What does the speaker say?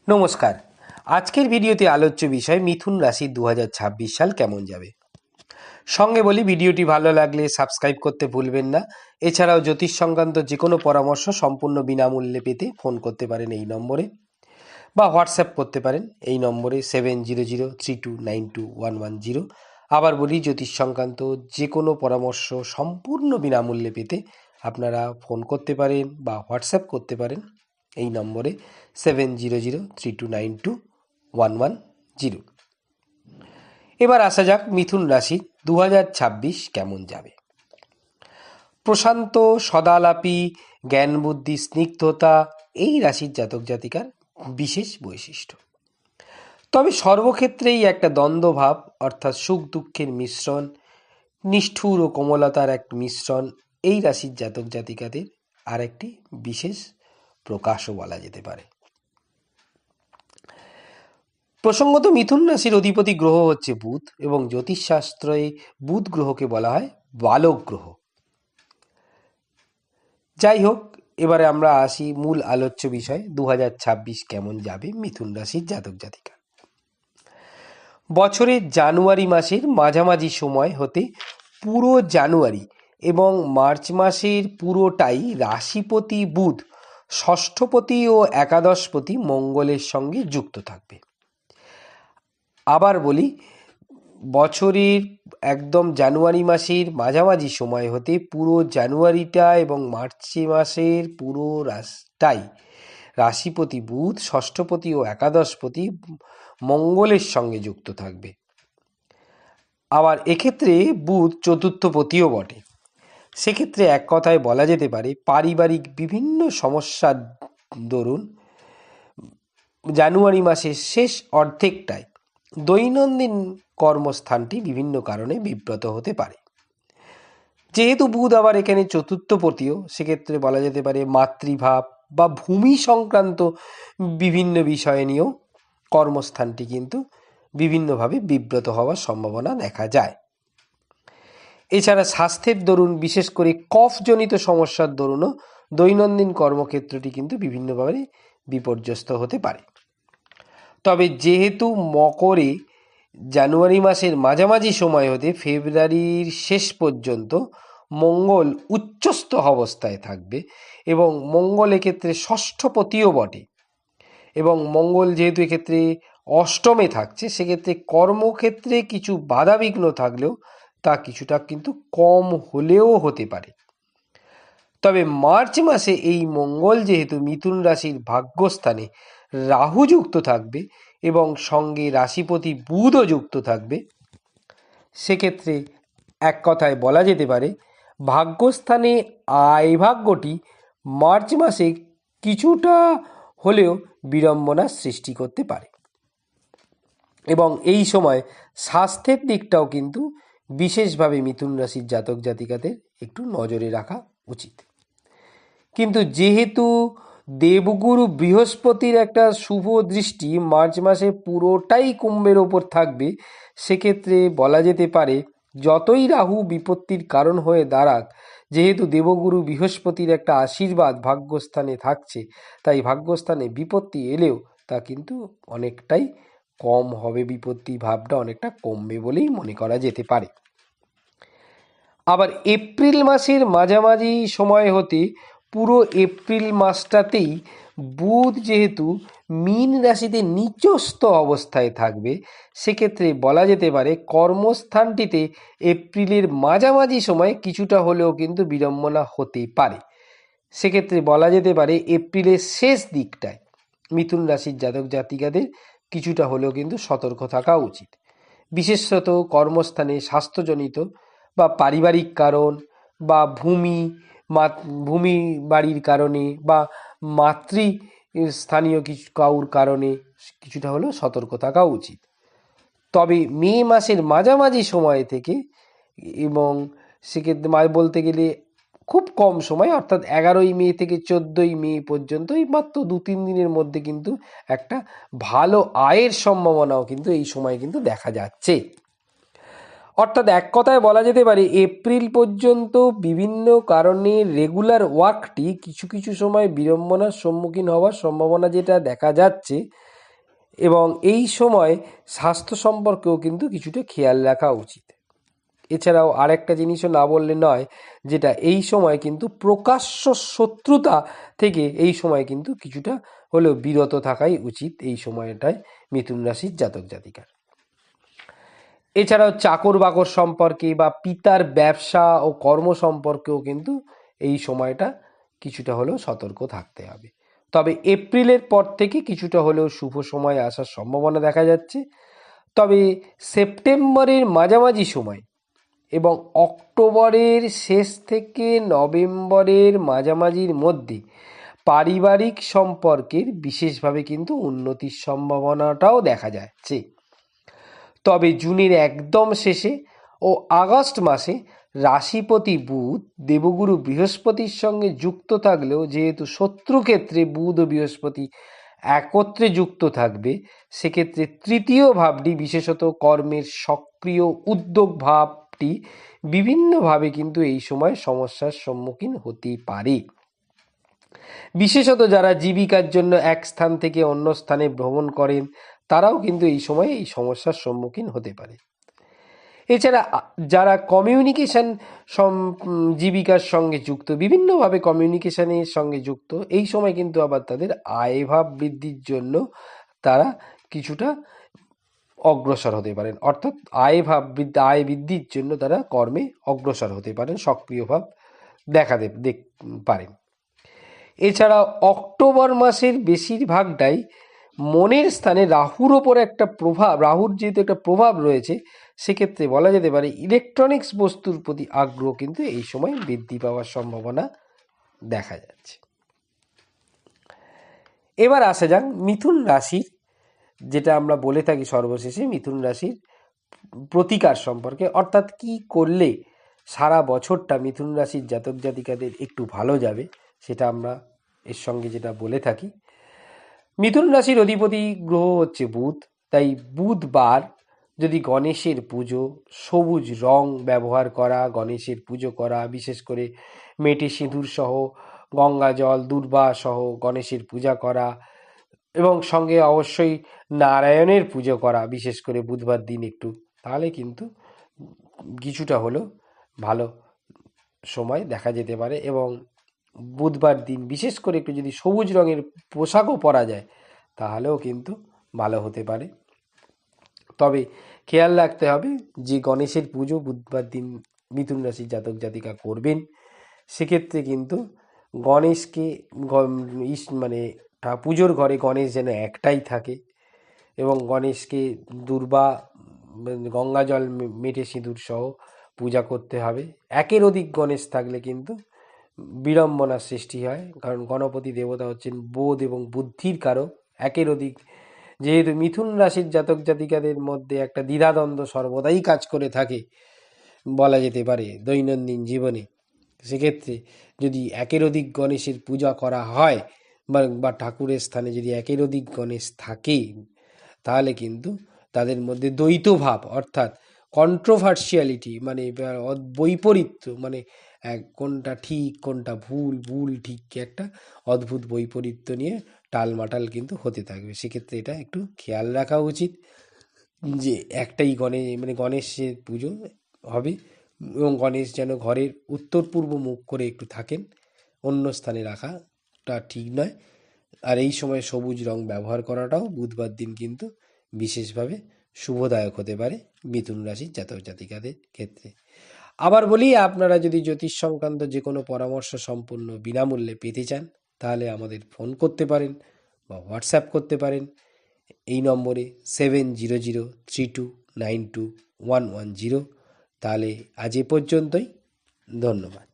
নমস্কার। আজকের ভিডিওতে আলোচ্য বিষয় মিথুন রাশির 2026 সাল কেমন যাবে। সঙ্গে বলি, ভিডিওটি ভালো লাগলে সাবস্ক্রাইব করতে ভুলবেন না। এছাড়াও জ্যোতিষ সংক্রান্ত যে কোনো পরামর্শ সম্পূর্ণ বিনামূল্যে পেতে ফোন করতে পারেন এই নম্বরে, বা হোয়াটসঅ্যাপ করতে পারেন এই নম্বরে 7003292110। আবার বলি, জ্যোতিষ সংক্রান্ত যে কোনো পরামর্শ সম্পূর্ণ বিনামূল্যে পেতে আপনারা ফোন করতে পারেন বা হোয়াটসঅ্যাপ করতে পারেন এই নম্বরে 7003292110। এবার আসা যাক মিথুন রাশি 2026 কেমন যাবে। প্রশান্ত, সদালাপী, জ্ঞান বুদ্ধি, স্নিগ্ধতা এই রাশির জাতক জাতিকার বিশেষ বৈশিষ্ট্য। তবে সর্বক্ষেত্রেই একটা দ্বন্দ্বভাব, অর্থাৎ সুখ দুঃখের মিশ্রণ, নিষ্ঠুর ও কোমলতার এক মিশ্রণ এই রাশির জাতক জাতিকাদের আর একটি বিশেষ প্রকাশও বলা যেতে পারে। প্রসঙ্গত মিথুন রাশির অধিপতি গ্রহ হচ্ছে বুধ, এবং জ্যোতিষশাস্ত্রে বুধ গ্রহকে বলা হয় বালক গ্রহ। যাই হোক, এবারে আমরা আসি মূল আলোচ্য বিষয় 2026 কেমন যাবে মিথুন রাশির জাতক জাতিকা। বছরের জানুয়ারি মাসের মাঝামাঝি সময় হতে পুরো জানুয়ারি এবং মার্চ মাসের পুরোটাই রাশিপতি বুধ ষষ্ঠপতি ও একাদশপতি মঙ্গলের সঙ্গে যুক্ত থাকবে। আবার বলি, বছরের একদম জানুয়ারি মাসের মাঝামাঝি সময় হতে পুরো জানুয়ারিটা এবং মার্চ মাসের পুরো রাশিটাই রাশিপতি বুধ ষষ্ঠপতি ও একাদশপতি মঙ্গলের সঙ্গে যুক্ত থাকবে। আবার এক্ষেত্রে বুধ চতুর্থপতিও বটে। সেক্ষেত্রে এক কথায় বলা যেতে পারে, পারিবারিক বিভিন্ন সমস্যার দরুন জানুয়ারি মাসের শেষ অর্ধেকটায় দৈনন্দিন কর্মস্থানটি বিভিন্ন কারণে বিব্রত হতে পারে। যেহেতু বুধ আবার এখানে চতুর্থপতিও, সেক্ষেত্রে বলা যেতে পারে মাতৃভাব বা ভূমি সংক্রান্ত বিভিন্ন বিষয় নিয়েও কর্মস্থানটি কিন্তু বিভিন্নভাবে বিব্রত হওয়ার সম্ভাবনা দেখা যায়। এছাড়া স্বাস্থ্যের দরুন, বিশেষ করে কফজনিত সমস্যার দরুনও দৈনন্দিন কর্মক্ষেত্রটি কিন্তু বিভিন্নভাবে বিপর্যস্ত হতে পারে। তবে যেহেতু মকরে জানুয়ারি মাসের মাঝামাঝি সময় হতে ফেব্রুয়ারির শেষ পর্যন্ত মঙ্গল উচ্চস্থ অবস্থায় থাকবে, এবং মঙ্গল এক্ষেত্রে ষষ্ঠপতিও বটে, এবং মঙ্গল যেহেতু এক্ষেত্রে অষ্টমে থাকছে, সেক্ষেত্রে কর্মক্ষেত্রে কিছু বাধাবিঘ্ন থাকলেও তা কিছুটা কিন্তু কম হলেও হতে পারে। তবে মার্চ মাসে এই মঙ্গল যেহেতু মিথুন রাশির ভাগ্যস্থানে রাহু যুক্ত থাকবে এবং সঙ্গে রাশিপতি বুধও যুক্ত থাকবে, সেক্ষেত্রে এক কথায় বলা যেতে পারে ভাগ্যস্থানে আয় ভাগ্যটি মার্চ মাসে কিছুটা হলেও বিড়ম্বনার সৃষ্টি করতে পারে, এবং এই সময় স্বাস্থ্যের দিকটাও কিন্তু বিশেষভাবে মিথুন রাশির জাতক জাতিকাদের একটু নজরে রাখা উচিত। কিন্তু যেহেতু দেবগুরু বৃহস্পতির একটা শুভ দৃষ্টি মার্চ মাসে পুরোটাই কুম্ভের ওপর থাকবে, সেক্ষেত্রে বলা যেতে পারে যতই রাহু বিপত্তির কারণ হয়ে দাঁড়াক, যেহেতু দেবগুরু বৃহস্পতির একটা আশীর্বাদ ভাগ্যস্থানে থাকছে, তাই ভাগ্যস্থানে বিপত্তি এলেও তা কিন্তু অনেকটাই কম হবে, বিপত্তি ভাবটা অনেকটা কমবে বলেই মনে করা যেতে পারে। আবার এপ্রিল মাসের মাঝামাঝি সময় হতে পুরো এপ্রিল মাসটাতেই বুধ যেহেতু মীন রাশিতে নিচস্থ অবস্থায় থাকবে, সেক্ষেত্রে বলা যেতে পারে কর্মস্থানটিতে এপ্রিলের মাঝামাঝি সময় কিছুটা হলেও কিন্তু বিড়ম্বনা হতে পারে। সেক্ষেত্রে বলা যেতে পারে এপ্রিলের শেষ দিকটায় মিথুন রাশির জাতক জাতিকাদের কিছুটা হলেও কিন্তু সতর্ক থাকা উচিত। বিশেষত কর্মস্থানে স্বাস্থ্যজনিত বা পারিবারিক কারণ বা ভূমি বাড়ির কারণে বা স্থানীয় কিছু কাউর কারণে কিছুটা হলেও সতর্ক থাকা উচিত। তবে মে মাসের মাঝামাঝি সময় থেকে, এবং সেক্ষেত্রে বলতে গেলে খুব কম সময়, অর্থাৎ 11ই মে থেকে 14ই মে পর্যন্ত এই মাত্র 2-3 দিনের মধ্যে কিন্তু একটা ভালো আয়ের সম্ভাবনাও কিন্তু এই সময় কিন্তু দেখা যাচ্ছে। অর্থাৎ এক কথায় বলা যেতে পারে এপ্রিল পর্যন্ত বিভিন্ন কারণে রেগুলার ওয়ার্কটি কিছু কিছু সময় বিড়ম্বনার সম্মুখীন হওয়ার সম্ভাবনা যেটা দেখা যাচ্ছে, এবং এই সময় স্বাস্থ্য সম্পর্কেও কিন্তু কিছুটা খেয়াল রাখা উচিত। এছাড়াও আরেকটা জিনিসও না বললে নয়, যেটা এই সময় কিন্তু প্রকাশ্য শত্রুতা থেকে এই সময় কিন্তু কিছুটা হলেও বিরত থাকাই উচিত এই সময়টায় মিথুন রাশির জাতক জাতিকার। এছাড়াও চাকর বাকর সম্পর্কে বা পিতার ব্যবসা ও কর্ম সম্পর্কেও কিন্তু এই সময়টা কিছুটা হলেও সতর্ক থাকতে হবে। তবে এপ্রিলের পর থেকে কিছুটা হলেও শুভ সময় আসার সম্ভাবনা দেখা যাচ্ছে। তবে সেপ্টেম্বরের মাঝামাঝি সময় এবং অক্টোবরের শেষ থেকে নভেম্বরের মাঝামাঝির মধ্যে পারিবারিক সম্পর্কের বিশেষভাবে কিন্তু উন্নতির সম্ভাবনাটাও দেখা যাচ্ছে। তবে জুনের একদম শেষে ও আগস্ট মাসে রাশিপতি বুধ দেবগুরু বৃহস্পতির সঙ্গে যুক্ত থাকলেও যেহেতু শত্রুক্ষেত্রে বুধ ও বৃহস্পতি একত্রে যুক্ত থাকবে, সেক্ষেত্রে তৃতীয় ভাবটি বিশেষত কর্মের সক্রিয় উদ্যোগ ভাবটি বিভিন্নভাবে কিন্তু এই সময় সমস্যার সম্মুখীন হতে পারে। বিশেষত যারা জীবিকার জন্য এক স্থান থেকে অন্য স্থানে ভ্রমণ করেন, তারাও কিন্তু এই সময় এই সমস্যার সম্মুখীন হতে পারে। এছাড়া যারা কমিউনিকেশন জীবিকার সঙ্গে যুক্ত, বিভিন্নভাবে কমিউনিকেশনের সঙ্গে যুক্ত, এই সময় কিন্তু আবার তাদের আয়ভাব বৃদ্ধির জন্য তারা কিছুটা অগ্রসর হতে পারেন, অর্থাৎ আয় বৃদ্ধির জন্য তারা কর্মে অগ্রসর হতে পারেন, সক্রিয়ভাব দেখাতে পারেন। এছাড়া অক্টোবর মাসের বেশিরভাগটাই মনের স্থানে রাহুর ওপর একটা প্রভাব, রাহুর যেহেতু একটা প্রভাব রয়েছে, সেক্ষেত্রে বলা যেতে পারে ইলেকট্রনিক্স বস্তুর প্রতি আগ্রহ কিন্তু এই সময় বৃদ্ধি পাওয়ার সম্ভাবনা দেখা যাচ্ছে। এবার আসা যাক মিথুন রাশির, যেটা আমরা বলে থাকি সর্বশেষে, মিথুন রাশির প্রতিকার সম্পর্কে, অর্থাৎ কি করলে সারা বছরটা মিথুন রাশির জাতক জাতিকাদের একটু ভালো যাবে, সেটা আমরা এর সঙ্গে যেটা বলে থাকি। মিথুন রাশির অধিপতি গ্রহ হচ্ছে বুধ, তাই বুধবার যদি গণেশের পুজো, সবুজ রং ব্যবহার করা, গণেশের পুজো করা, বিশেষ করে মেটে সিঁদুর সহ গঙ্গা জল দূর্বা সহ গণেশের পূজা করা, এবং সঙ্গে অবশ্যই নারায়ণের পুজো করা, বিশেষ করে বুধবার দিন একটু, তাহলে কিন্তু কিছুটা হলেও ভালো সময় দেখা যেতে পারে। এবং বুধবার দিন বিশেষ করে একটু যদি সবুজ রঙের পোশাকও পরা যায়, তাহলেও কিন্তু ভালো হতে পারে। তবে খেয়াল রাখতে হবে যে গণেশের পুজো বুধবার দিন মিথুন রাশির জাতক জাতিকা করবেন, সেক্ষেত্রে কিন্তু গণেশকে মানে পুজোর ঘরে গণেশ যেন একটাই থাকে, এবং গণেশকে দুর্বা গঙ্গা জল মেটে সিঁদুর সহ পূজা করতে হবে। একের অধিক গণেশ থাকলে কিন্তু বিড়ম্বনার সৃষ্টি হয়, কারণ গণপতি দেবতা হচ্ছেন বোধ এবং বুদ্ধির কারক। একের অধিক, যেহেতু মিথুন রাশির জাতক জাতিকাদের মধ্যে একটা দ্বিধাদ্বন্দ্ব সর্বদাই কাজ করে থাকে বলা যেতে পারে দৈনন্দিন জীবনে, সেক্ষেত্রে যদি একের অধিক গণেশের পূজা করা হয় বা ঠাকুরের স্থানে যদি একের অধিক গণেশ থাকে, তাহলে কিন্তু তাদের মধ্যে দ্বৈত ভাব, অর্থাৎ কন্ট্রোভার্সিয়ালিটি, মানে বৈপরীত্য, মানে কোনটা ঠিক কোনটা ভুল, ভুল ঠিক, একটা অদ্ভুত বৈপরীত্য নিয়ে টালমাটাল কিন্তু হতে থাকবে। সেক্ষেত্রে এটা একটু খেয়াল রাখা উচিত যে একটাই গণেশের পুজো হবে, এবং গণেশ যেন ঘরের উত্তর পূর্ব মুখ করে একটু থাকেন, অন্য স্থানে রাখাটা ঠিক নয়। আর এই সময় সবুজ রং ব্যবহার করাটাও বুধবার দিন কিন্তু বিশেষভাবে শুভদায়ক হতে পারে মিথুন রাশির জাতক জাতিকাদের ক্ষেত্রে। আবার বলি, আপনারা যদি জ্যোতিষ সংক্রান্ত যে কোনো পরামর্শ সম্পূর্ণ বিনামূল্যে পেতে চান, তাহলে আমাদের ফোন করতে পারেন বা হোয়াটসঅ্যাপ করতে পারেন এই নম্বরে 7003292110। তাহলে আজ এ পর্যন্তই, ধন্যবাদ।